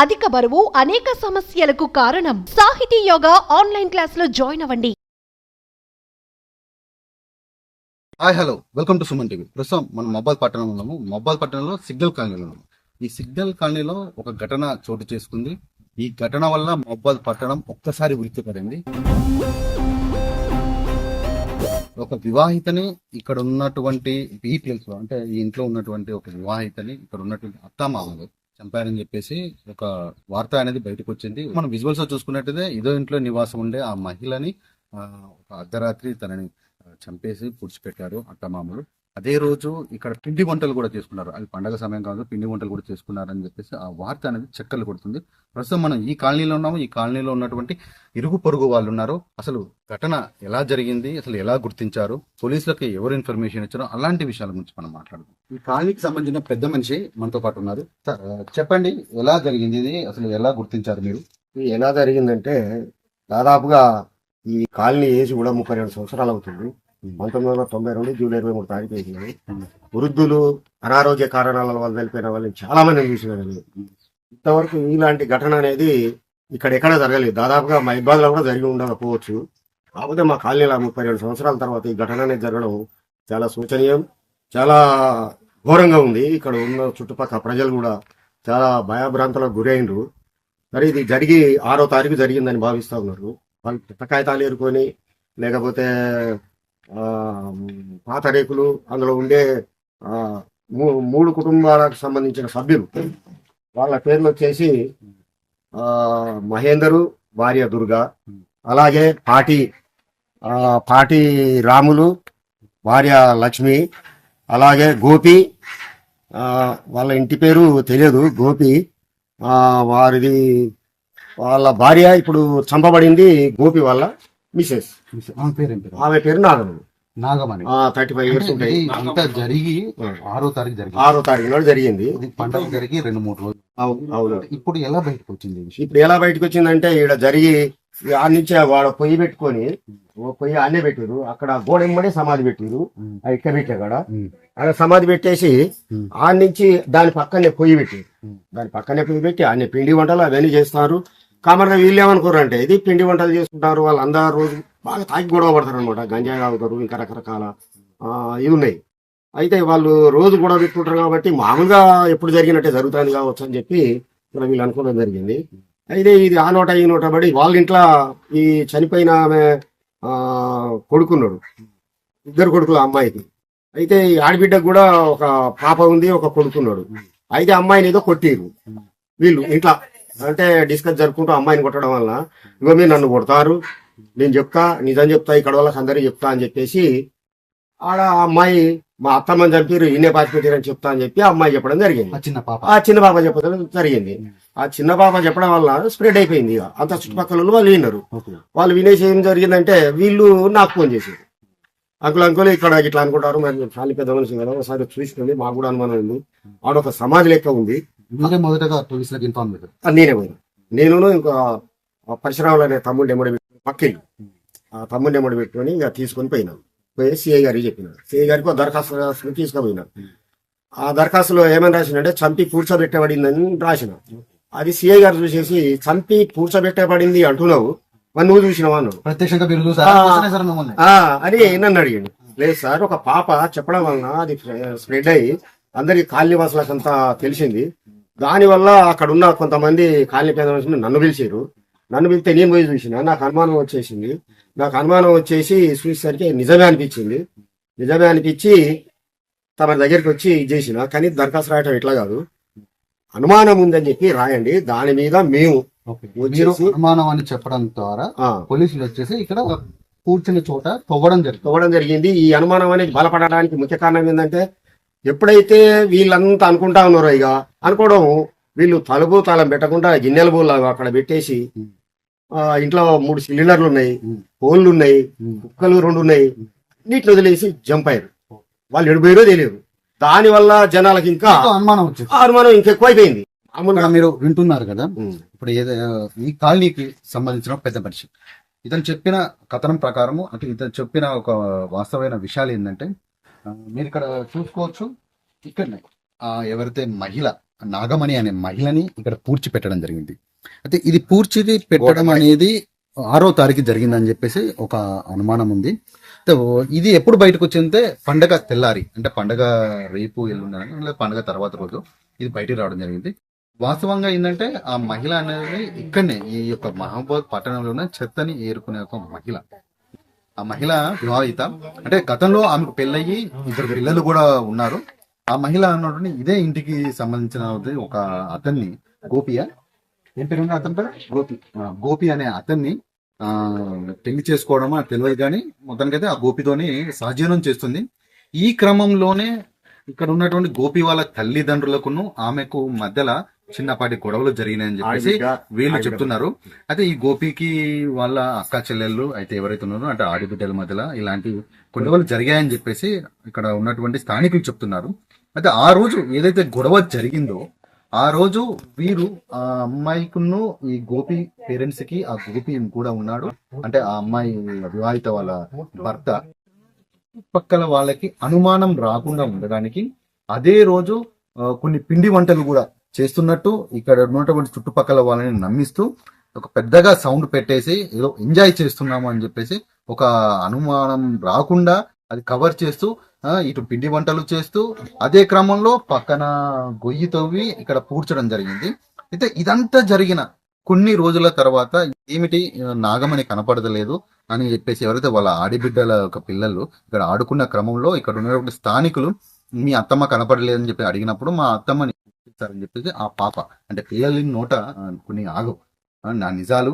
అధిక బరువు అనేక సమస్యలకు కారణం. సాహితీ యోగా ఆన్లైన్ క్లాసులో జాయిన్ అవ్వండి. Hi hello welcome to Suman TV. ప్రస్తుతం మనం మొబైల్ పట్టణంలో ఉన్నాము. మొబైల్ పట్టణంలో సిగ్నల్ కాలనీలో ఉన్నాము. ఈ సిగ్నల్ కాలనీలో ఒక ఘటన చోటు చేసుకుంది. ఈ ఘటన వల్ల మొబైల్ పట్టణం ఒక్కసారి ఉలిక్కిపడింది. ఒక వివాహితని ఇక్కడ ఉన్నటువంటి డీటెయిల్స్ అంటే ఈ ఇంట్లో ఉన్నటువంటి ఒక వివాహితని ఇక్కడ ఉన్నటువంటి అత్తామామలు చంపారని చెప్పేసి ఒక వార్త అనేది బయటకు వచ్చింది. మనం విజువల్స్ చూసుకున్నట్టయితే ఇదో ఇంట్లో నివాసం ఉండే ఆ మహిళని ఒక అర్ధరాత్రి తనని చంపేసి పుడిచిపెట్టారు అత్తమామలు. అదే రోజు ఇక్కడ పిండి వంటలు కూడా చేసుకున్నారు. అది పండగ సమయం కాదు, పిండి వంటలు కూడా చేసుకున్నారని చెప్పేసి ఆ వార్త అనేది చక్కర్లు కొడుతుంది. ప్రస్తుతం మనం ఈ కాలనీలో ఉన్నాము. ఈ కాలనీలో ఉన్నటువంటి ఇరుగు పొరుగు వాళ్ళు ఉన్నారు. అసలు ఘటన ఎలా జరిగింది, అసలు ఎలా గుర్తించారు, పోలీసులకి ఎవరు ఇన్ఫర్మేషన్ ఇచ్చారో అలాంటి విషయాల గురించి మనం మాట్లాడదాం. ఈ కాలనీకి సంబంధించిన పెద్ద మనిషి మనతో పాటు ఉన్నారు. చెప్పండి, ఎలా జరిగింది ఇది, అసలు ఎలా గుర్తించారు మీరు? ఇది ఎలా జరిగిందంటే దాదాపుగా ఈ కాలనీ ఏజ్ కూడా 32 సంవత్సరాలు అవుతుంది. 1992 జూలై 23 తారీఖు వేసింది. వృద్ధులు అనారోగ్య కారణాల వల్ల వెళ్ళిపోయిన వాళ్ళని చాలా మంది చూసినారు. ఇంతవరకు ఇలాంటి ఘటన అనేది ఇక్కడ ఎక్కడ జరగలేదు. దాదాపుగా మా ఇబ్బందులు కూడా జరిగి ఉండకపోవచ్చు. కాకపోతే మా కాలనీలో 32 సంవత్సరాల తర్వాత ఈ ఘటన అనేది జరగడం చాలా శోచనీయం, చాలా ఘోరంగా ఉంది. ఇక్కడ ఉన్న చుట్టుపక్కల ప్రజలు కూడా చాలా భయభ్రాంతులకు గురైనరు. మరి ఇది జరిగి 6వ తారీఖు జరిగిందని భావిస్తూ ఉన్నారు. వాళ్ళు పుట్ట కాగితాలు ఏరుకొని లేకపోతే పాత రేకులు అందులో ఉండే 3 కుటుంబాలకు సంబంధించిన సభ్యులు వాళ్ళ పేర్లు వచ్చేసి మహేందరు, భార్య దుర్గా, అలాగే పాటి రాములు, భార్య లక్ష్మి, అలాగే గోపి, వాళ్ళ ఇంటి పేరు తెలియదు, గోపి. వాళ్ళ భార్య ఇప్పుడు చంపబడింది గోపి వాళ్ళ మిసెస్. ఆమె పేరు నాగమణి. 35 ఇయర్స్ ఉంటాయి. అంతా జరిగి 6వ తారీఖు జరిగింది. 6వ తారీఖు నాడు జరిగింది. పండుగ జరిగి 2-3 రోజులు. అవును. ఇప్పుడు ఎలా బయటకు వచ్చింది? ఇప్పుడు ఎలా బయటకు వచ్చిందంటే ఇక్కడ జరిగి ఆ నుంచి వాడు పొయ్యి పెట్టుకొని పొయ్యి అన్నే పెట్టారు. అక్కడ గోడెమ్మడే సమాధి పెట్టారు. ఇక్కడ పెట్టి అక్కడ సమాధి పెట్టేసి ఆ నుంచి దాని పక్కనే పొయ్యి పెట్టి అన్ని పిండి వంటలు అవన్నీ చేస్తున్నారు. కామన్గా వీళ్ళు ఏమనుకోరు అంటే ఇది పిండి వంటలు చేసుకుంటారు. వాళ్ళు అందరు రోజు బాగా తాగి గొడవ పడతారు అనమాట. గంజాయి తాగుతారు, ఇంకా రకరకాల ఇవి ఉన్నాయి. అయితే వాళ్ళు రోజు గొడవ పెట్టుకుంటారు కాబట్టి మామూలుగా ఎప్పుడు జరిగినట్టే జరుగుతుంది కావచ్చు అని చెప్పి వీళ్ళు అనుకోవడం జరిగింది. అయితే ఇది ఆ నోట ఈ నోట పడి వాళ్ళ ఇంట్లో ఈ చనిపోయిన ఆమె కొడుకున్నాడు, 2 కొడుకులు అమ్మాయికి. అయితే ఈ ఆడబిడ్డకు కూడా ఒక పాప ఉంది, ఒక కొడుకున్నాడు. అయితే అమ్మాయిని ఏదో కొట్టిరు వీళ్ళు ఇంట్లో. అంటే డిస్కస్ జరుపుకుంటూ అమ్మాయిని కొట్టడం వల్ల ఇగో మీరు నన్ను కొడతారు, నేను చెప్తా, నిజం చెప్తా, ఇక్కడ వాళ్ళకి అందరికీ చెప్తా అని చెప్పేసి ఆడ అమ్మాయి మా అత్తమ్మని చంపారు, ఈయనే పాతిపెట్టారని చెప్తా అని చెప్పి అమ్మాయి చెప్పడం జరిగింది. ఆ చిన్న పాప చెప్పడం జరిగింది. ఆ చిన్న పాప చెప్పడం వల్ల స్ప్రెడ్ అయిపోయింది. అంత చుట్టుపక్కల వాళ్ళు విన్నారు. వాళ్ళు వినేసి ఏం జరిగిందంటే వీళ్ళు నాకు ఫోన్ చేశారు. అంకుల్ ఇక్కడ ఇట్లా అనుకుంటారు, మరి చాలా పెద్ద మనిషి కదా, ఒకసారి చూసుకోండి, మాకు కూడా అనుమానం ఉంది. ఆడొక సమాధి లెక్క ఉంది. మొదటగా పోలీసులకు ఇన్ఫార్మ్ చేశారు. నేనే పోయినా. నేను ఇంకా పరిశ్రమలు అనే తమ్ముడు ఎమ్మడి పక్కిల్లు, ఆ తమ్ముడిని ఎమ్మడి పెట్టుకొని ఇక తీసుకొని పోయినాను. పోయి సిఐ గారికి చెప్పినాడు. సిఐ గారికి దరఖాస్తు తీసుకుపోయినా. ఆ దరఖాస్తులో ఏమని రాసినంటే చంపి పూడ్చబెట్టబడిందని రాసిన. అది సిఐ గారు చూసేసి చంపి పూడ్చబెట్టబడింది అంటున్నావు, మరి నువ్వు చూసినావా అన్నాడు. అని నన్ను అడిగాడు. లేదు సార్, ఒక పాప చెప్పడం వలన అది స్ప్రెడ్ అయ్యి అందరికి కాలనీ వాసులకంతా తెలిసింది. దానివల్ల అక్కడ ఉన్న కొంతమంది కాలనీ పేద మనుషులు నన్ను పిలిచారు. నన్ను పిలిస్తే నేను పోయి చూసిన. నాకు అనుమానం వచ్చేసి చూసేసరికి నిజమే అనిపించి తమ దగ్గరికి వచ్చి చేసిన. కానీ దరఖాస్తు రాయటం ఇట్లా కాదు, అనుమానం ఉందని చెప్పి రాయండి, దాని మీద మేము అనుమానం అని చెప్పడం ద్వారా పోలీసులు వచ్చేసి ఇక్కడ కూర్చున్న చోట తవ్వడం జరిగింది. ఈ అనుమానం అనేది బలపడడానికి ముఖ్య కారణం ఏంటంటే ఎప్పుడైతే వీళ్ళంతా అనుకుంటా ఉన్నారో ఇక అనుకోవడం, వీళ్ళు తలుపు తాళం పెట్టకుండా గిన్నెల బోళ్ళు అక్కడ పెట్టేసి ఇంట్లో 3 సిలిండర్లు ఉన్నాయి, పోన్లు ఉన్నాయి, కుక్కలు 2 ఉన్నాయి, నీటిని వదిలేసి జంప్ అయ్యారు. వాళ్ళు ఎడిపోయారో తెలియదు. దాని వల్ల జనాలకు ఇంకా అనుమానం ఇంకెక్కువైపోయింది. మీరు వింటున్నారు కదా, ఇప్పుడు ఈ కాలనీకి సంబంధించిన పెద్ద మనిషి ఇతను చెప్పిన కథనం ప్రకారము, అంటే ఇతను చెప్పిన ఒక వాస్తవమైన విషయాలు ఏంటంటే, మీరు ఇక్కడ చూసుకోవచ్చు, ఇక్కడనే ఎవరైతే మహిళ నాగమణి అనే మహిళని ఇక్కడ పూడ్చి పెట్టడం జరిగింది. అయితే ఇది పూడ్చిది పెట్టడం అనేది 6వ తారీఖు జరిగిందని చెప్పేసి ఒక అనుమానం ఉంది. అయితే ఇది ఎప్పుడు బయటకు వచ్చిందంటే పండగ తెల్లారి, అంటే పండగ రేపు ఎల్లుండని లేదా పండగ తర్వాత రోజు ఇది బయటికి రావడం జరిగింది. వాస్తవంగా ఏంటంటే ఆ మహిళ అనేది ఇక్కడనే ఈ యొక్క మహబూబాద్ పట్టణంలోనే చెత్తని ఏరుకునే ఒక మహిళ. ఆ మహిళ వివాహిత, అంటే గతంలో ఆమెకు పెళ్ళయి 2 పిల్లలు కూడా ఉన్నారు. ఆ మహిళ అన్నటువంటి ఇదే ఇంటికి సంబంధించిన ఒక అతన్ని, గోపియా ఏం పేరు అతని పేరు గోపి అనే అతన్ని పెళ్లి చేసుకోవడం అని తెలియదు, కానీ మొత్తానికైతే ఆ గోపితోని సహజీవనం చేస్తుంది. ఈ క్రమంలోనే ఇక్కడ ఉన్నటువంటి గోపి వాళ్ళ తల్లిదండ్రులకును ఆమెకు మధ్యలో చిన్నపాటి గొడవలు జరిగినాయని చెప్పేసి వీళ్ళు చెప్తున్నారు. అయితే ఈ గోపికి వాళ్ళ అక్క చెల్లెళ్ళు అయితే ఎవరైతే ఉన్నారో అంటే ఆడిబిడ్డల మధ్యలో ఇలాంటి గొడవలు జరిగాయని చెప్పేసి ఇక్కడ ఉన్నటువంటి స్థానికులు చెప్తున్నారు. అయితే ఆ రోజు ఏదైతే గొడవ జరిగిందో ఆ రోజు వీరు ఆ అమ్మాయికును ఈ గోపి పేరెంట్స్ కి ఆ గోపి కూడా ఉన్నాడు, అంటే ఆ అమ్మాయి వివాహిత వాళ్ళ భర్త, పక్కల వాళ్ళకి అనుమానం రాకుండా ఉండడానికి అదే రోజు కొన్ని పిండి వంటలు కూడా చేస్తున్నట్టు ఇక్కడ ఉన్నటువంటి చుట్టుపక్కల వాళ్ళని నమ్మిస్తూ ఒక పెద్దగా సౌండ్ పెట్టేసి ఏదో ఎంజాయ్ చేస్తున్నాము అని చెప్పేసి ఒక అనుమానం రాకుండా అది కవర్ చేస్తూ ఇటు పిండి వంటలు చేస్తూ అదే క్రమంలో పక్కన గొయ్యి తవ్వి ఇక్కడ పూడ్చడం జరిగింది. అయితే ఇదంతా జరిగిన కొన్ని రోజుల తర్వాత ఏమిటి నాగమణి కనపడదలేదు అని చెప్పేసి ఎవరైతే వాళ్ళ ఆడిబిడ్డల యొక్క పిల్లలు ఇక్కడ ఆడుకున్న క్రమంలో ఇక్కడ ఉన్నటువంటి స్థానికులు మీ అత్తమ్మ కనపడలేదని చెప్పి అడిగినప్పుడు మా అత్తమ్మని అని చెప్పేసి ఆ పాప అంటే పిల్లల నోట కొన్ని ఆగవు నా నిజాలు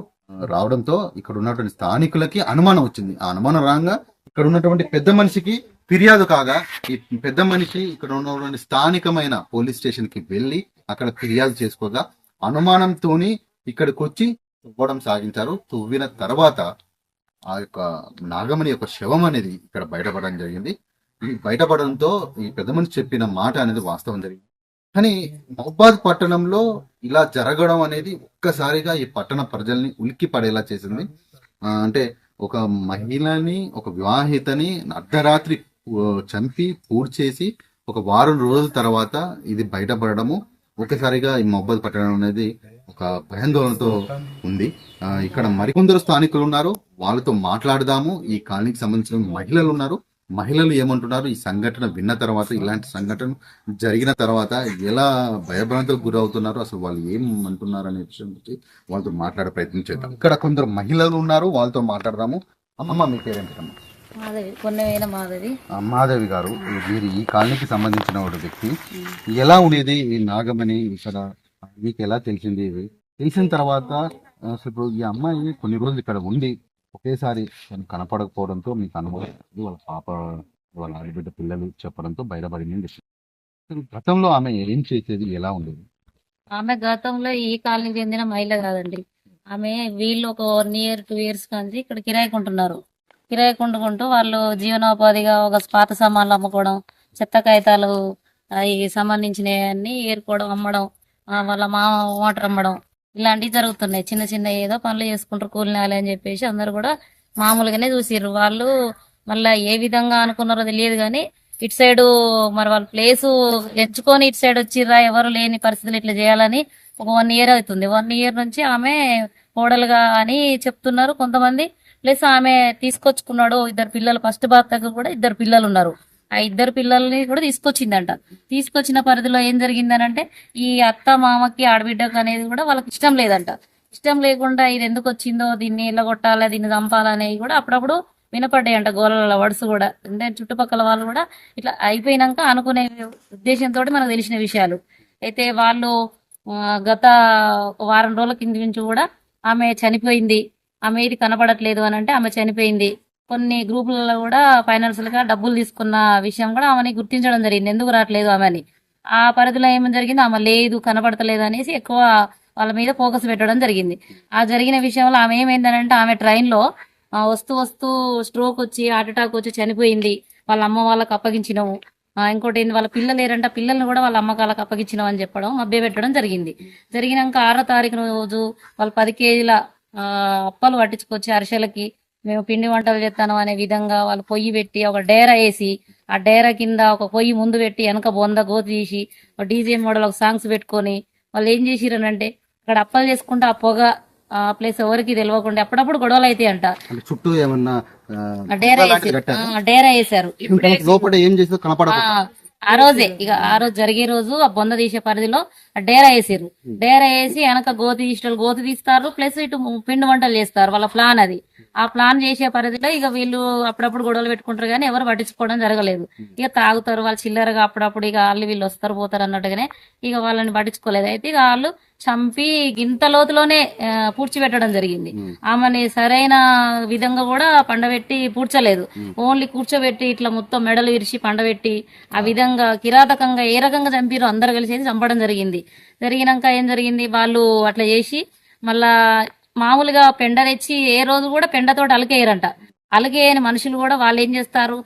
రావడంతో ఇక్కడ ఉన్నటువంటి స్థానికులకి అనుమానం వచ్చింది. ఆ అనుమానం రాగా ఇక్కడ ఉన్నటువంటి పెద్ద మనిషికి ఫిర్యాదు కాగా ఈ పెద్ద మనిషి ఇక్కడ ఉన్నటువంటి స్థానికమైన పోలీస్ స్టేషన్ కి వెళ్లి అక్కడ ఫిర్యాదు చేసుకోగా అనుమానంతోని ఇక్కడికి వచ్చి తవ్వడం సాగించారు. తవ్విన తర్వాత ఆ యొక్క నాగమణి యొక్క శవం అనేది ఇక్కడ బయటపడడం జరిగింది. ఈ బయటపడడంతో ఈ పెద్ద మనిషి చెప్పిన మాట అనేది వాస్తవం జరిగింది. కానీ మహబూబాద్ పట్టణంలో ఇలా జరగడం అనేది ఒక్కసారిగా ఈ పట్టణ ప్రజల్ని ఉలిక్కి పడేలా చేసింది. అంటే ఒక మహిళని, ఒక వివాహితని అర్ధరాత్రి చంపి పూడ్చేసి ఒక వారం రోజుల తర్వాత ఇది బయటపడడము ఒక్కసారిగా ఈ మహబూబాద్ పట్టణం అనేది ఒక భయాందోళనతో ఉంది. ఇక్కడ మరికొందరు స్థానికులు ఉన్నారు, వాళ్ళతో మాట్లాడదాము. ఈ కాలనీకి సంబంధించిన మహిళలు ఉన్నారు, మహిళలు ఏమంటున్నారు, ఈ సంఘటన విన్న తర్వాత, ఇలాంటి సంఘటన జరిగిన తర్వాత ఎలా భయభ్రాంతులకు గురవుతున్నారు, అసలు వాళ్ళు ఏం అంటున్నారు అనే విషయం గురించి వాళ్ళతో మాట్లాడే ప్రయత్నం చేద్దాం. ఇక్కడ కొందరు మహిళలు ఉన్నారు, వాళ్ళతో మాట్లాడదాము. అమ్మమ్మ మీ పేరేంటమ్మా? మాధవి గారు, మీరు ఈ కాలనీకి సంబంధించిన ఒక వ్యక్తి. ఎలా ఉండేది ఈ నాగమణి ఇక్కడ, మీకు ఎలా తెలిసింది? ఇది తెలిసిన తర్వాత అసలు ఇప్పుడు ఈ అమ్మాయి కొన్ని రోజులు ఇక్కడ ఉండి ఒకేసారి కనపడకపోవడంతో మీకు అనుభవం, వాళ్ళ పాప వాళ్ళ ఆడబిడ్డ పిల్లలు చెప్పడంతో బయటపడింది. గతంలో ఆమె ఏం చేసేది, ఎలా ఉండేది? ఆమె గతంలో ఈ కాలనీకి చెందిన మహిళ కాదండి. ఆమె వీళ్ళు ఒక 1 year 2 years కానీ ఇక్కడ కిరాయి కొంటున్నారు. కిరాయి కొంటుకుంటూ వాళ్ళు జీవనోపాధిగా ఒక పాత సామాన్లు అమ్ముకోవడం, చెత్త కాగితాలు అవి సంబంధించినవన్నీ ఏరుకోవడం, అమ్మడం, వాళ్ళ మామ వాటర్ అమ్మడం, ఇలాంటివి జరుగుతున్నాయి. చిన్న చిన్న ఏదో పనులు చేసుకుంటారు కూలినాలి అని చెప్పేసి అందరు కూడా మామూలుగానే చూసిర్రు. వాళ్ళు మళ్ళీ ఏ విధంగా అనుకున్నారో తెలియదు కానీ ఇటు సైడు మరి వాళ్ళ ప్లేసు ఎంచుకొని ఇటు సైడ్ వచ్చిర్రా, ఎవరు లేని పరిస్థితులు ఇట్లా చేయాలని ఒక 1 year అవుతుంది. 1 year నుంచి ఆమె కోడలుగా అని చెప్తున్నారు కొంతమంది. ప్లస్ ఆమె తీసుకొచ్చుకున్నాడు 2 పిల్లలు, ఫస్ట్ భర్తకు కూడా 2 పిల్లలు ఉన్నారు. ఆ 2 పిల్లల్ని కూడా తీసుకొచ్చిందంట. తీసుకొచ్చిన పరిధిలో ఏం జరిగిందనంటే ఈ అత్త మామకి ఆడబిడ్డకు అనేది కూడా వాళ్ళకి ఇష్టం లేదంట. ఇష్టం లేకుండా ఇది ఎందుకు వచ్చిందో, దీన్ని ఎల్లగొట్టాలి, దీన్ని చంపాలనేవి కూడా అప్పుడప్పుడు వినపడ్డాయంట గోళ్ళ వడుసు కూడా. అంటే చుట్టుపక్కల వాళ్ళు కూడా ఇట్లా అయిపోయినాక అనుకునే ఉద్దేశంతో మనకు తెలిసిన విషయాలు. అయితే వాళ్ళు గత 1 వారం రోజుల కింద నుంచి కూడా ఆమె చనిపోయింది, ఆమె ఇది కనపడట్లేదు అని అంటే ఆమె చనిపోయింది. కొన్ని గ్రూపులలో కూడా ఫైనాన్షియల్ గా డబ్బులు తీసుకున్న విషయం కూడా ఆమెని గుర్తించడం జరిగింది, ఎందుకు రావట్లేదు ఆమెని. ఆ పరిధిలో ఏమని జరిగింది, ఆమె లేదు కనపడతలేదు అనేసి ఎక్కువ వాళ్ళ మీద ఫోకస్ పెట్టడం జరిగింది. ఆ జరిగిన విషయంలో ఆమె ఏమైందనంటే ఆమె ట్రైన్లో వస్తూ వస్తూ స్ట్రోక్ వచ్చి హార్ట్ అటాక్ వచ్చి చనిపోయింది. వాళ్ళ అమ్మ వాళ్ళకి అప్పగించినాము. ఇంకోటి ఏంది, వాళ్ళ పిల్లలు లేరంట, పిల్లల్ని కూడా వాళ్ళ అమ్మకాలకు అప్పగించినాం అని చెప్పడం, మభ్య పెట్టడం జరిగింది. జరిగినాక 6వ తారీఖు రోజు వాళ్ళు 10 కేజీల అప్పలు పట్టించుకొచ్చి అరిసెలకి మేము పిండి వంటలు చేస్తాను అనే విధంగా వాళ్ళు పొయ్యి పెట్టి ఒక డేరా వేసి ఆ డేరా కింద ఒక పొయ్యి ముందు పెట్టి వెనక బొంద గోతి తీసి ఒక డీజే మోడల్ ఒక సాంగ్స్ పెట్టుకొని వాళ్ళు ఏం చేసిరనంటే అక్కడ అప్పలు చేసుకుంటే ఆ పొగ ఆ ప్లేస్ ఎవరికి తెలియకుండా అప్పుడప్పుడు గొడవలు అయితే అంట. అంటే చుట్టూ ఏమన్నా డేరా వేసారు. లోపల ఏం చేస్తే కనపడదు. ఆ రోజే ఇక ఆ రోజు జరిగే రోజు ఆ బొంద తీసే పరిధిలో డేరా వేసారు. డేరా వేసి వెనక గోతి తీస్తారు, ప్లస్ ఇటు పిండి వంటలు చేస్తారు. వాళ్ళ ప్లాన్ అది. ఆ ప్లాన్ చేసే పరిధిలో ఇక వీళ్ళు అప్పుడప్పుడు గొడవలు పెట్టుకుంటారు కానీ ఎవరు పట్టించుకోవడం జరగలేదు. ఇక తాగుతారు వాళ్ళు చిల్లరగా, అప్పుడప్పుడు ఇక వాళ్ళు వీళ్ళు వస్తారు పోతారు అన్నట్టుగానే ఇక వాళ్ళని పట్టించుకోలేదు. అయితే ఇక వాళ్ళు చంపి గింత లోతులోనే పూడ్చిపెట్టడం జరిగింది. ఆమెని సరైన విధంగా కూడా పండబెట్టి పూడ్చలేదు. ఓన్లీ కూర్చోబెట్టి ఇట్లా మొత్తం మెడలు విరిచి పండబెట్టి ఆ విధంగా కిరాతకంగా ఏ రకంగా చంపిరో అందరు కలిసి చంపడం జరిగింది. జరిగినాక ఏం జరిగింది, వాళ్ళు అట్లా చేసి మళ్ళా మామూలుగా పెండ తెచ్చి ఏ రోజు కూడా పెండతోటి అలకేయరంట. అలకేయని మనుషులు కూడా వాళ్ళు ఏం చేస్తారు,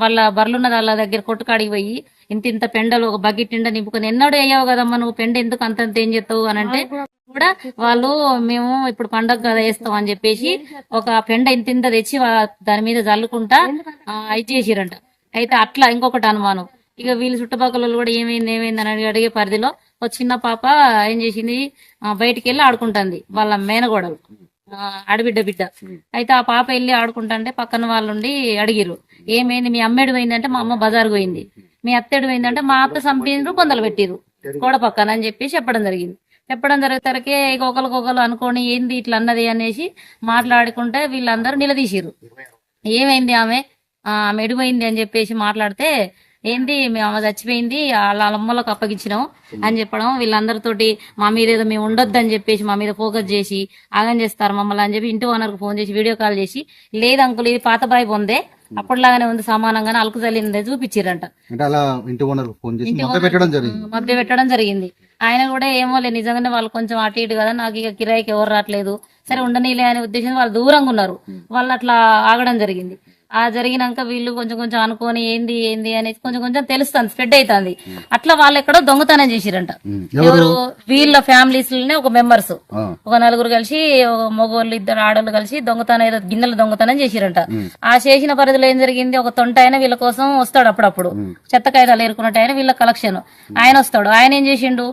వాళ్ళ బర్లున్న వాళ్ళ దగ్గర కొట్టుకాడికి పోయి ఇంత పెండలు ఒక బకెట్ నిండా నింపుకొని ఎన్నడూ అయ్యావు కదమ్మా నువ్వు పెండ ఎందుకు అంతంత ఏం చేస్తావు అని అంటే కూడా వాళ్ళు మేము ఇప్పుడు పండగ కదా వేస్తాం అని చెప్పేసి ఒక పెండ ఇంత తెచ్చి దాని మీద జల్లుకుంటా ఇది చేసిరంట. అయితే అట్లా ఇంకొకటి అనుమానం, ఇక వీళ్ళు చుట్టుపక్కల కూడా ఏమైంది అని అడిగే పరిధిలో ఒక చిన్న పాప ఏం చేసింది, బయటికి వెళ్ళి ఆడుకుంటుంది వాళ్ళ మేనగోడలు ఆడబిడ్డ బిడ్డ. అయితే ఆ పాప వెళ్ళి ఆడుకుంటుంటే పక్కన వాళ్ళుండి అడిగిరు, ఏమైంది మీ అమ్మేడు పోయిందంటే మా అమ్మ బజారు పోయింది, మీ అత్తేడు పోయిందంటే మా అత్త చంపినరు బొందలు పెట్టిరు గోడ పక్కన అని చెప్పి చెప్పడం జరిగింది. చెప్పడం జరిగేసరికి ఇక ఒకరికొకరు అనుకోని ఏంది ఇట్లా అన్నది అనేసి మాట్లాడుకుంటే వీళ్ళందరూ నిలదీసిరు. ఏమైంది ఆమె ఎడిపోయింది అని చెప్పేసి మాట్లాడితే ఏంది మేము ఆమె చచ్చిపోయింది వాళ్ళ అమ్మలకు అప్పగించినాం అని చెప్పడం, వీళ్ళందరితోటి మా మీద ఏదో మేము ఉండొద్దు అని చెప్పేసి మా మీద ఫోకస్ చేసి ఆగం చేస్తారు మమ్మల్ని అని చెప్పి ఇంటి ఓనర్కి ఫోన్ చేసి వీడియో కాల్ చేసి, లేదు అంకుల్ ఇది పాత బాయ్ పొందే అప్పటిలాగానే ఉంది సమానంగానే అలుకు చల్లిందే చూపించారంట. మధ్య పెట్టడం జరిగింది. ఆయన కూడా ఏమో లే నిజంగానే వాళ్ళు కొంచెం అటు ఇటు కదా, నాకు ఇక కిరాయికి ఎవరు రావట్లేదు సరే ఉండనీలే అనే ఉద్దేశం వాళ్ళు దూరంగా ఉన్నారు, వాళ్ళు అట్లా ఆగడం జరిగింది. ఆ జరిగినాక వీళ్ళు కొంచెం కొంచెం అనుకోని ఏంది అనేది కొంచెం తెలుస్తుంది, స్ప్రెడ్ అవుతుంది. అట్లా వాళ్ళు ఎక్కడో దొంగతనం చేసిరంట. ఎవరు వీళ్ళ ఫ్యామిలీస్ లోనే ఒక మెంబర్స్ ఒక నలుగురు కలిసి మగోళ్ళు ఇద్దరు ఆడోళ్ళు కలిసి దొంగతనం ఏదో గిన్నెల దొంగతనం చేసిరంట. ఆ చేసిన పరిధిలో ఏం జరిగింది, ఒక తొంట ఆయన వీళ్ళ కోసం వస్తాడు అప్పుడప్పుడు, చెత్త కాయలు ఏరుకున్నట్టు ఆయన వీళ్ళ కలెక్షన్ ఆయన వస్తాడు. ఆయన ఏం చేసిండు,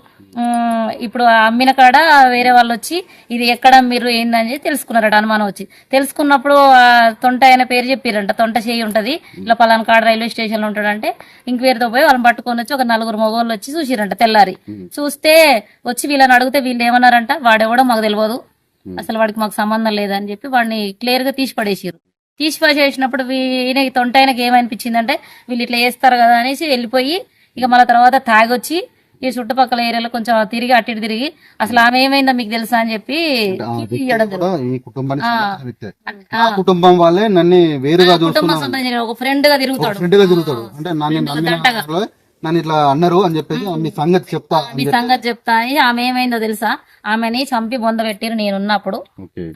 ఇప్పుడు అమ్మిన కాడ వేరే వాళ్ళు వచ్చి ఇది ఎక్కడ మీరు ఏందని తెలుసుకున్నారట. అనుమానం వచ్చి తెలుసుకున్నప్పుడు ఆ తొంట ఆయన పేరు చెప్పారంట, తొంట చేయి ఉంటది ఇట్లా పలానా కాడ రైల్వే స్టేషన్ లో ఉంటాడంటే ఇంక్వైరీతో పోయి వాళ్ళని పట్టుకొని వచ్చి ఒక నలుగురు మగవాళ్ళు వచ్చి చూసిరంట. తెల్లారి చూస్తే వచ్చి వీళ్ళని అడిగితే వీళ్ళు ఏమన్నారంట, వాడెవడో మాకు తెలియదు అసలు వాడికి మాకు సంబంధం లేదని చెప్పి వాడిని క్లియర్ గా తీసి పడేసారు. తీసి పడేసినప్పుడు ఈయన తొంట ఆయనకి ఏమనిపించిందంటే వీళ్ళు ఇట్లా చేస్తారు కదా అనేసి వెళ్ళిపోయి ఇక మళ్ళీ తర్వాత తాగొచ్చి ఈ చుట్టుపక్కల ఏరియాలో కొంచెం తిరిగి అటు ఇటు తిరిగి అసలు ఆమె ఏమైందో మీకు తెలుసా అని చెప్పి కుటుంబం వాళ్ళే నన్ను వేరుగా కుటుంబం సంబంధించిన ఒక ఫ్రెండ్ గా తిరుగుతాడు అంటే నన్ను ఇట్లా అన్నారు అని చెప్పేసి మీ సంగతి చెప్తా అని ఆమె ఏమైందో తెలుసా, ఆమెని చంపి బొంద పెట్టిరు నేనున్నప్పుడు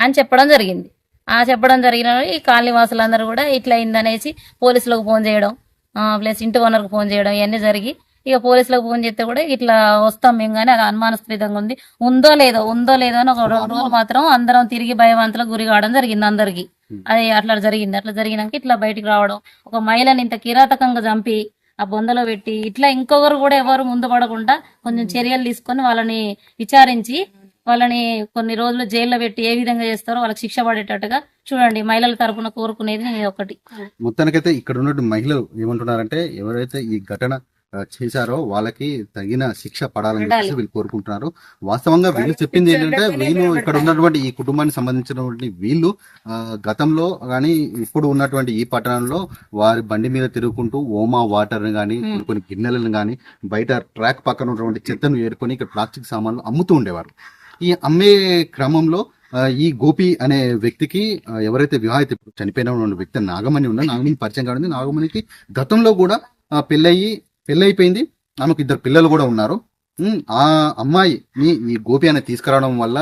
అని చెప్పడం జరిగింది. ఆ చెప్పడం జరిగిన ఈ కాలనీ వాసులందరూ కూడా ఇట్లా అయిందనేసి పోలీసులకు ఫోన్ చేయడం, ప్లస్ ఇంటి ఓనర్కి ఫోన్ చేయడం ఇవన్నీ జరిగి ఇక పోలీసులకు ఫోన్ చేస్తే కూడా ఇట్లా వస్తాం మేము కానీ అది అనుమానాస్పదంగా ఉంది, ఉందో లేదో అని ఒక రోజు మాత్రం అందరం తిరిగి భయవంతులకు గురి కావడం జరిగింది అందరికి. అది అట్లా జరిగినాక ఇట్లా బయటికి రావడం, ఒక మహిళని ఇంత కిరాతకంగా చంపి ఆ బొందలో పెట్టి ఇట్లా ఇంకొకరు కూడా ఎవరు ముందు పడకుండా కొంచెం చర్యలు తీసుకొని వాళ్ళని విచారించి వాళ్ళని కొన్ని రోజులు జైల్లో పెట్టి ఏ విధంగా చేస్తారో వాళ్ళకి శిక్ష పడేటట్టుగా చూడండి. మహిళల తరపున కోరుకునేది ఒకటి. మొత్తానికైతే ఇక్కడ ఉన్న మహిళలు ఏమంటున్నారంటే ఎవరైతే ఈ ఘటన చేశారో వాళ్ళకి తగిన శిక్ష పడాలని చెప్పేసి వీళ్ళు కోరుకుంటున్నారు. వాస్తవంగా వీళ్ళు చెప్పింది ఏంటంటే వీళ్ళు ఇక్కడ ఉన్నటువంటి ఈ కుటుంబానికి సంబంధించినటువంటి వీళ్ళు గతంలో కానీ ఇప్పుడు ఉన్నటువంటి ఈ పట్టణంలో వారి బండి మీద తిరుగుకుంటూ ఓమా వాటర్ ని కానీ కొన్ని గిన్నెలను కానీ బయట ట్రాక్ పక్కన ఉన్నటువంటి చెత్తను ఏరుకొని ఇక్కడ ప్లాస్టిక్ సామాన్లు అమ్ముతూ ఉండేవారు. ఈ అమ్మే క్రమంలో ఈ గోపి అనే వ్యక్తికి ఎవరైతే వివాహిత చనిపోయిన వ్యక్తి నాగమణి ఉన్నా, నాగమణి పరిచయం కావడం, నాగమణికి గతంలో కూడా పెళ్ళైపోయింది, ఆమెకు 2 పిల్లలు కూడా ఉన్నారు. ఆ అమ్మాయిని ఈ గోపి అనేది తీసుకురావడం వల్ల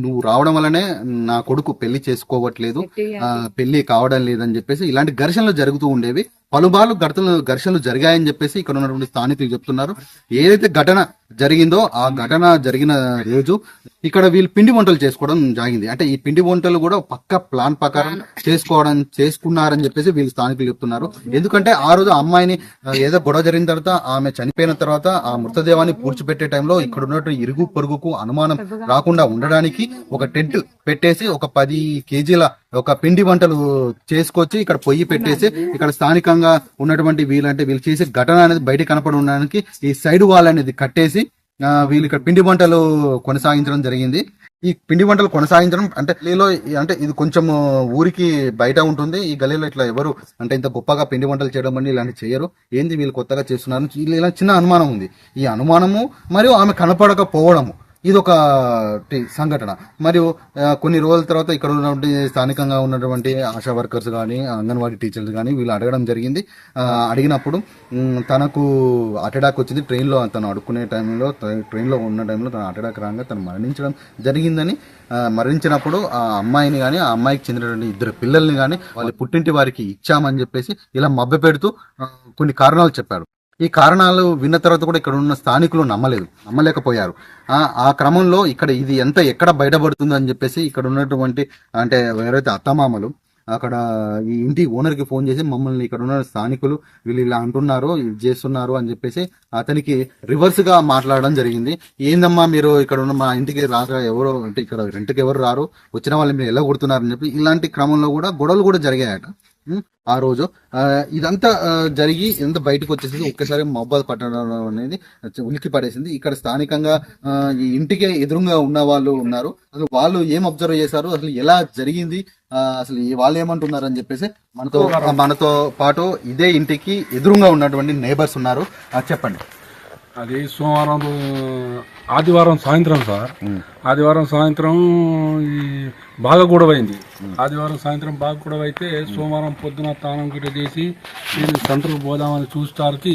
నువ్వు రావడం వల్లనే నా కొడుకు పెళ్లి చేసుకోవట్లేదు, పెళ్లి కావడం లేదని చెప్పేసి ఇలాంటి ఘర్షణలు జరుగుతూ ఉండేవి. పలుబార్లు ఘర్షణలు జరిగాయని చెప్పేసి ఇక్కడ ఉన్నటువంటి స్థానికులు చెప్తున్నారు. ఏదైతే ఘటన జరిగిందో ఆ ఘటన జరిగిన రోజు ఇక్కడ వీళ్ళు పిండి వంటలు చేసుకోవడం జరిగింది. అంటే ఈ పిండి వంటలు కూడా పక్క ప్లాన్ ప్రకారం చేసుకున్నారని చెప్పేసి వీళ్ళు స్థానికులు చెప్తున్నారు. ఎందుకంటే ఆ రోజు అమ్మాయిని ఏదో గొడవ జరిగిన తర్వాత ఆమె చనిపోయిన తర్వాత ఆ మృతదేవాన్ని పూడ్చిపెట్టే టైంలో ఇక్కడ ఉన్నటువంటి ఇరుగు పొరుగుకు అనుమానం రాకుండా ఉండడానికి ఒక టెంట్ పెట్టేసి ఒక 10 కేజీల ఒక పిండి వంటలు చేసుకొచ్చి ఇక్కడ పొయ్యి పెట్టేసి ఇక్కడ స్థానికంగా ఉన్నటువంటి వీళ్ళు చేసే ఘటన అనేది బయట కనపడి ఉండడానికి ఈ సైడ్ వాల్ అనేది కట్టేసి వీళ్ళు ఇక్కడ పిండి వంటలు కొనసాగించడం జరిగింది. ఈ పిండి వంటలు కొనసాగించడం అంటే అంటే ఇది కొంచెం ఊరికి బయట ఉంటుంది. ఈ గలీలో ఇట్లా ఎవరు అంటే ఇంత గొప్పగా పిండి వంటలు చేయడం అని ఇలాంటి చేయరు. ఏంది వీళ్ళు కొత్తగా చేస్తున్నారు, ఇలా చిన్న అనుమానం ఉంది. ఈ అనుమానము మరియు ఆమె కనపడకపోవడము ఇది ఒక సంఘటన. మరియు కొన్ని రోజుల తర్వాత ఇక్కడ ఉన్నటువంటి స్థానికంగా ఉన్నటువంటి ఆశా వర్కర్స్ కానీ అంగన్వాడీ టీచర్స్ కానీ వీళ్ళు అడగడం జరిగింది. అడిగినప్పుడు తనకు అటాక్ వచ్చింది ట్రైన్లో, తను అడుక్కునే టైంలో ట్రైన్లో ఉన్న టైంలో తను అటాక్ రాగా తను మరణించడం జరిగిందని, మరణించినప్పుడు ఆ అమ్మాయిని కానీ ఆ అమ్మాయికి చెందినటువంటి 2 పిల్లల్ని కానీ వాళ్ళ పుట్టింటి వారికి ఇచ్చామని చెప్పేసి ఇలా మభ్య పెడుతూ కొన్ని కారణాలు చెప్పారు. ఈ కారణాలు విన్న తర్వాత కూడా ఇక్కడ ఉన్న స్థానికులు నమ్మలేకపోయారు. ఆ క్రమంలో ఇక్కడ ఇది ఎక్కడ బయటపడుతుంది అని చెప్పేసి ఇక్కడ ఉన్నటువంటి అంటే ఎవరైతే అత్తమామలు అక్కడ ఈ ఇంటి ఓనర్కి ఫోన్ చేసి మమ్మల్ని ఇక్కడ ఉన్న స్థానికులు వీళ్ళు ఇలా అంటున్నారు, ఇది చేస్తున్నారు అని చెప్పేసి అతనికి రివర్స్ గా మాట్లాడడం జరిగింది. ఏందమ్మా మీరు ఇక్కడ ఉన్న మా ఇంటికి రాక ఎవరో అంటే ఇక్కడ రెంట్కి ఎవరు రారు, వచ్చిన వాళ్ళు మీరు ఎలా కొడుతున్నారని చెప్పి ఇలాంటి క్రమంలో కూడా గొడవలు కూడా జరిగాయట. ఆ రోజు ఇదంతా జరిగి ఎంత బయటకు వచ్చేసి ఒక్కసారి మహబాద్ పట్టణం అనేది ఉలికి పడేసింది. ఇక్కడ స్థానికంగా ఈ ఇంటికే ఎదురుగా ఉన్న వాళ్ళు ఉన్నారు. అసలు వాళ్ళు ఏం అబ్జర్వ్ చేశారు, అసలు ఎలా జరిగింది, అసలు వాళ్ళు ఏమంటున్నారు అని చెప్పేసి మనతో పాటు ఇదే ఇంటికి ఎదురుగా ఉన్నటువంటి నేబర్స్ ఉన్నారు. చెప్పండి. అది ఆదివారం సాయంత్రం సార్. ఆదివారం సాయంత్రం ఈ బాగా గొడవైంది. ఆదివారం సాయంత్రం బాగా గొడవ అయితే సోమవారం పొద్దున తానం గిట్ట చేసి నేను సెంటర్కి పోదామని చూస్తానికి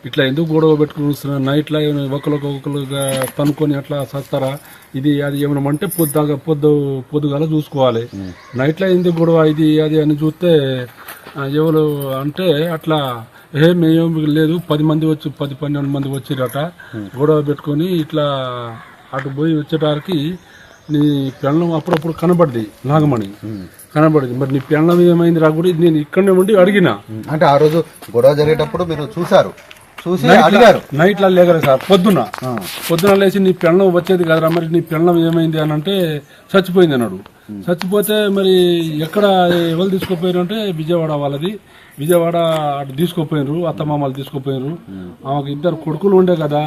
ఇట్లా ఎందుకు గొడవ పెట్టుకుని చూస్తున్నారు, నైట్లో ఒకరికొకరుగా పనుకొని అట్లా సస్తారా, ఇది అది ఏమైనా అంటే పొద్దుగాల చూసుకోవాలి, నైట్లో ఎందుకు గొడవ ఇది అది అని చూస్తే ఎవరు అంటే అట్లా మేమేం లేదు 10 మంది వచ్చి 10-12 మంది వచ్చిరట గొడవ పెట్టుకొని ఇట్లా అటు పోయి వచ్చేటానికి నీ పెళ్ళం అప్పుడప్పుడు కనబడింది, నాగమణి కనబడింది. మరి నీ పెళ్ళం ఏమైంది రా కూడా నేను ఇక్కడనే ఉండి అడిగిన. అంటే ఆ రోజు గొడవ జరిగేటప్పుడు మీరు చూసారు, చూసి అడిగారు? నైట్లో లేగరు సార్. పొద్దున లేచి నీ పెళ్ళం వచ్చేది కదరా, మరి నీ పెళ్ళం ఏమైంది అని అంటే చచ్చిపోయింది అన్నాడు. చచ్చిపోతే మరి ఎక్కడ ఎవరు తీసుకుపోయారు అంటే విజయవాడ వాళ్ళది, విజయవాడ అటు తీసుకుపోయినరు, అత్తమామలు తీసుకుపోయినరు. ఆమెకు 2 కొడుకులు ఉండే కదా,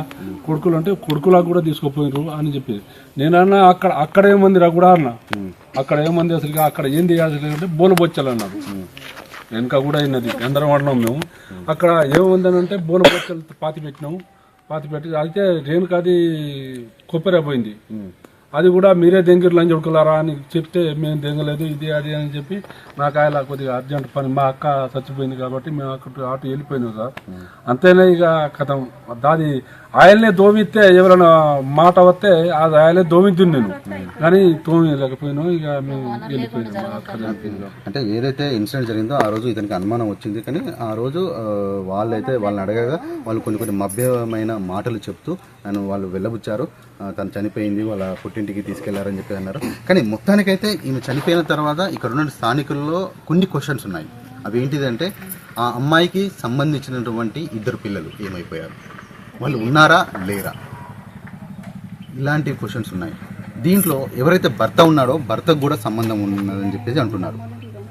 కొడుకులు అంటే కొడుకులకు కూడా తీసుకుపోయినరు అని చెప్పి నేనన్నా అక్కడ ఏమంది రా కూడా అన్నా, అక్కడ ఏమంది అసలు అక్కడ ఏంది అంటే బోలబొచ్చలు అన్నారు. వెనక కూడా అయినది ఎందరం వాడినాం మేము. అక్కడ ఏముందని అంటే బోలబొచ్చలు పాతి పెట్టి అయితే రేణుకాది కొబ్బరి పోయింది. అది కూడా మీరే దెంగిర్లు అని చెడుకులారా అని చెప్తే మేము దెంగలేదు ఇది అది అని చెప్పి నాకు ఆయన కొద్దిగా అర్జెంట్ పని, మా అక్క చచ్చిపోయింది కాబట్టి మేము అటు వెళ్ళిపోయినాం సార్. అంతేనే ఇక కథం. దాది ఆయల్నే దోమిస్తే ఎవరైనా మాట వస్తే అది ఆయలే దోమిద్దును నేను, కానీ తోమిలేకపోయినాం. ఇక మేము వెళ్ళిపోయినాం. అంటే ఏదైతే ఇన్సిడెంట్ జరిగిందో ఆ రోజు ఇతనికి అనుమానం వచ్చింది, కానీ ఆ రోజు వాళ్ళని అడగగా వాళ్ళు కొన్ని మభ్యమైన మాటలు చెప్తూ వాళ్ళు వెళ్ళబుచ్చారు. తను చనిపోయింది, వాళ్ళ పుట్టింటికి తీసుకెళ్లారని చెప్పి అన్నారు. కానీ మొత్తానికైతే ఈమె చనిపోయిన తర్వాత ఇక్కడ ఉన్న స్థానికుల్లో కొన్ని క్వశ్చన్స్ ఉన్నాయి. అవి ఏంటిదంటే ఆ అమ్మాయికి సంబంధించినటువంటి 2 పిల్లలు ఏమైపోయారు, వాళ్ళు ఉన్నారా లేరా, ఇలాంటి క్వశ్చన్స్ ఉన్నాయి. దీంట్లో ఎవరైతే భర్త ఉన్నాడో భర్తకు కూడా సంబంధం ఉన్నదని చెప్పేసి అంటున్నారు.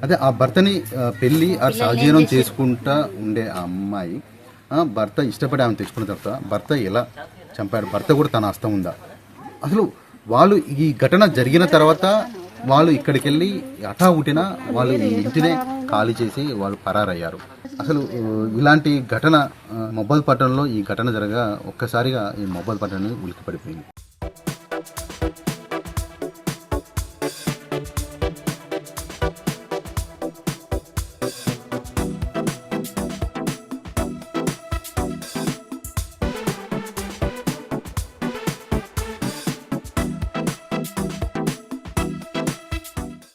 అదే ఆ భర్తని పెళ్లి సహజీవనం చేసుకుంటా ఉండే ఆ అమ్మాయి భర్త ఇష్టపడి ఆమె తెచ్చుకున్న తర్వాత భర్త ఎలా చంపాడు, భర్త కూడా తన హస్తం ఉందా, అసలు వాళ్ళు ఈ ఘటన జరిగిన తర్వాత వాళ్ళు ఇక్కడికి వెళ్ళి హఠావుటిన వాళ్ళు ఈ ఇంటినే ఖాళీ చేసి వాళ్ళు పరారయ్యారు. అసలు ఇలాంటి ఘటన మహబాద్ పట్టణంలో ఈ ఘటన జరగా ఒక్కసారిగా ఈ మహబాద్ పట్టణం ఉలిక్కి పడిపోయింది.